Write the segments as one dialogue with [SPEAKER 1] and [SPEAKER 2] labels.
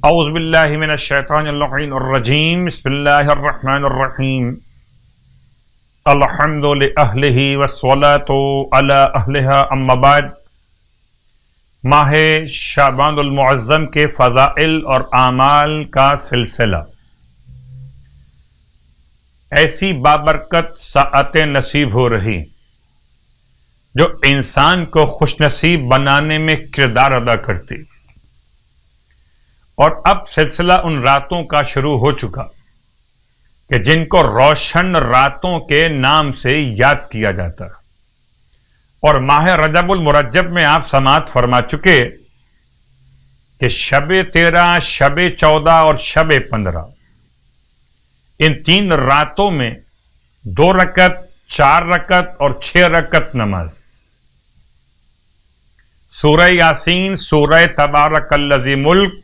[SPEAKER 1] اعوذ باللہ من الشیطان اللعین الرجیم بسم اللہ الرحمن الرحیم الحمد لأہلہ والصلاة علی اہلہا اما بعد۔ ماہ شعبان المعظم کے فضائل اور اعمال کا سلسلہ، ایسی بابرکت ساعتیں نصیب ہو رہی جو انسان کو خوش نصیب بنانے میں کردار ادا کرتی، اور اب سلسلہ ان راتوں کا شروع ہو چکا کہ جن کو روشن راتوں کے نام سے یاد کیا جاتا ہے، اور ماہ رجب المرجب میں آپ سماعت فرما چکے کہ شب 13، شب 14 اور شب 15، ان 3 راتوں میں 2 رکعت، 4 رکعت اور 6 رکعت نماز، سورہ یاسین، سورہ تبارک الذی ملک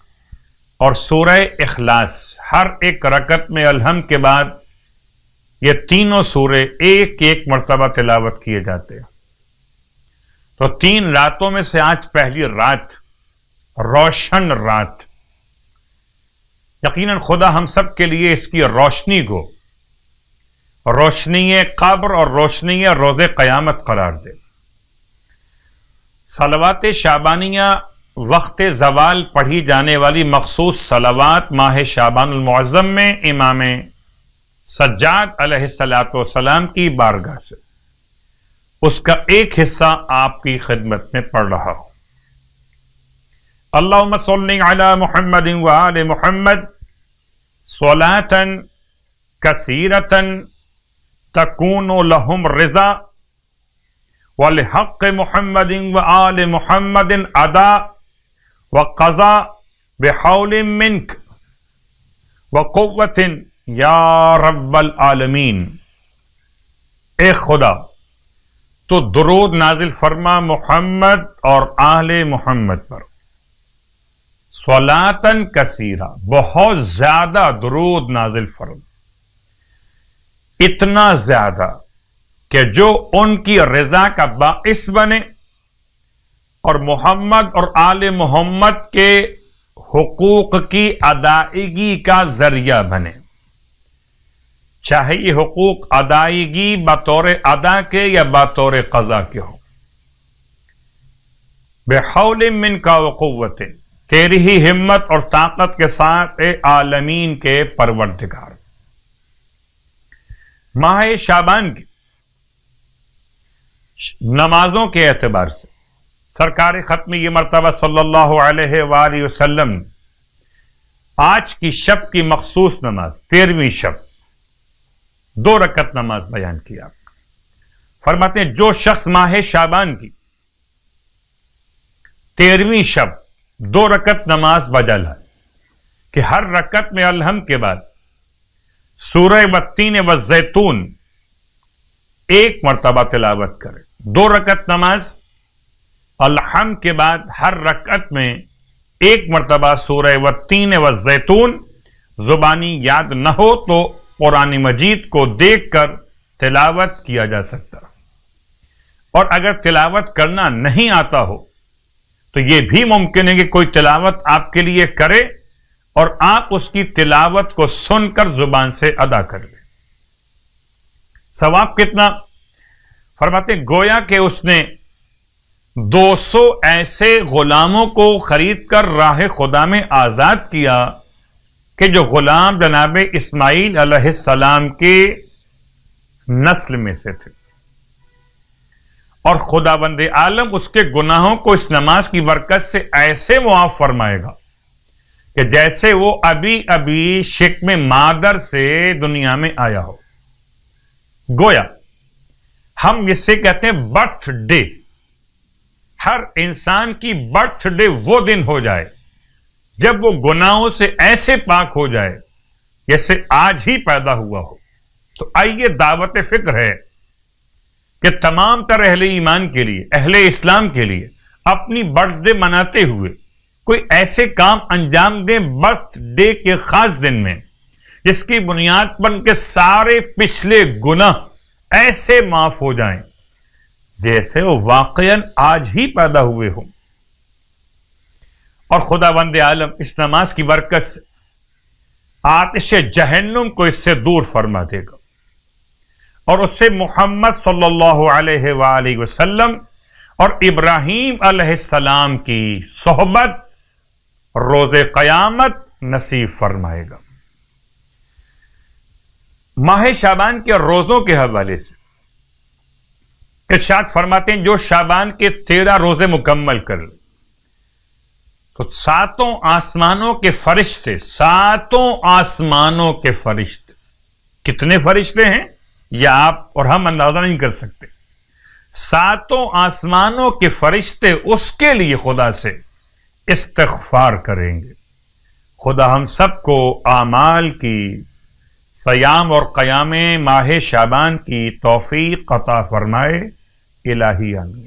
[SPEAKER 1] اور سورہ اخلاص، ہر ایک رکعت میں الحمد کے بعد یہ تینوں سورے ایک ایک مرتبہ تلاوت کیے جاتے ہیں۔ تو 3 راتوں میں سے آج پہلی رات، روشن رات، یقیناً خدا ہم سب کے لیے اس کی روشنی کو روشنی قبر اور روشنی روز قیامت قرار دے۔ صلوات شعبانیہ وقت زوال پڑھی جانے والی مخصوص صلوات ماہ شعبان المعظم میں امام سجاد علیہ السلام کی بارگاہ سے اس کا ایک حصہ آپ کی خدمت میں پڑھ رہا ہوں۔ اللہم صلی علی محمد وآل محمد صلاة کثیرة تکون لہم رضا ولحق محمد وآل محمد ادا وقضا بحول منک وقوت یا رب العالمین۔ اے خدا تو درود نازل فرما محمد اور آل محمد پر، صلاۃً کثیرہ، بہت زیادہ درود نازل فرما، اتنا زیادہ کہ جو ان کی رضا کا باعث بنے اور محمد اور آل محمد کے حقوق کی ادائیگی کا ذریعہ بنے، چاہے یہ حقوق ادائیگی بطور ادا کے یا بطور قضا کے ہو۔ بحول منک وقوت، تیری ہی ہمت اور طاقت کے ساتھ اے عالمین کے پروردگار۔ ماہ شعبان کی نمازوں کے اعتبار سے سرکار ختم یہ مرتبہ صلی اللہ علیہ وآلہ وسلم آج کی شب کی مخصوص نماز 13ویں شب 2 رکعت نماز بیان کیا۔ فرماتے ہیں جو شخص ماہ شعبان کی 13ویں شب 2 رکعت نماز بجا لائے کہ ہر رکعت میں الحمد کے بعد سورہ والتین والزیتون ایک مرتبہ تلاوت کرے، 2 رکعت نماز الحمد کے بعد ہر رکعت میں ایک مرتبہ سورہ والتین والزیتون، زبانی یاد نہ ہو تو قرآن مجید کو دیکھ کر تلاوت کیا جا سکتا، اور اگر تلاوت کرنا نہیں آتا ہو تو یہ بھی ممکن ہے کہ کوئی تلاوت آپ کے لیے کرے اور آپ اس کی تلاوت کو سن کر زبان سے ادا کر لیں۔ ثواب کتنا؟ فرماتے گویا کہ اس نے 200 ایسے غلاموں کو خرید کر راہ خدا میں آزاد کیا کہ جو غلام جناب اسماعیل علیہ السلام کے نسل میں سے تھے، اور خداوند عالم اس کے گناہوں کو اس نماز کی برکت سے ایسے معاف فرمائے گا کہ جیسے وہ ابھی ابھی شکم مادر سے دنیا میں آیا ہو۔ گویا ہم اس سے کہتے ہیں برتھ ڈے، ہر انسان کی برتھ ڈے وہ دن ہو جائے جب وہ گناہوں سے ایسے پاک ہو جائے جیسے آج ہی پیدا ہوا ہو۔ تو آئیے دعوت فکر ہے کہ تمام تر اہل ایمان کے لیے، اہل اسلام کے لیے اپنی برتھ ڈے مناتے ہوئے کوئی ایسے کام انجام دیں برتھ ڈے کے خاص دن میں جس کی بنیاد پر ان کے سارے پچھلے گناہ ایسے معاف ہو جائیں جیسے وہ واقعاً آج ہی پیدا ہوئے ہوں۔ اور خداوند عالم اس نماز کی برکت سے آتش جہنم کو اس سے دور فرما دے گا، اور اس سے محمد صلی اللہ علیہ وآلہ وسلم اور ابراہیم علیہ السلام کی صحبت روز قیامت نصیب فرمائے گا۔ ماہ شعبان کے روزوں کے حوالے سے ارشاد فرماتے ہیں جو شعبان کے 13 روزے مکمل کر لے تو 7 آسمانوں کے فرشتے، 7 آسمانوں کے فرشتے، کتنے فرشتے ہیں یہ آپ اور ہم اندازہ نہیں کر سکتے، 7 آسمانوں کے فرشتے اس کے لیے خدا سے استغفار کریں گے۔ خدا ہم سب کو اعمال کی، صیام اور قیام ماہ شعبان کی توفیق عطا فرمائے، الہی آمین۔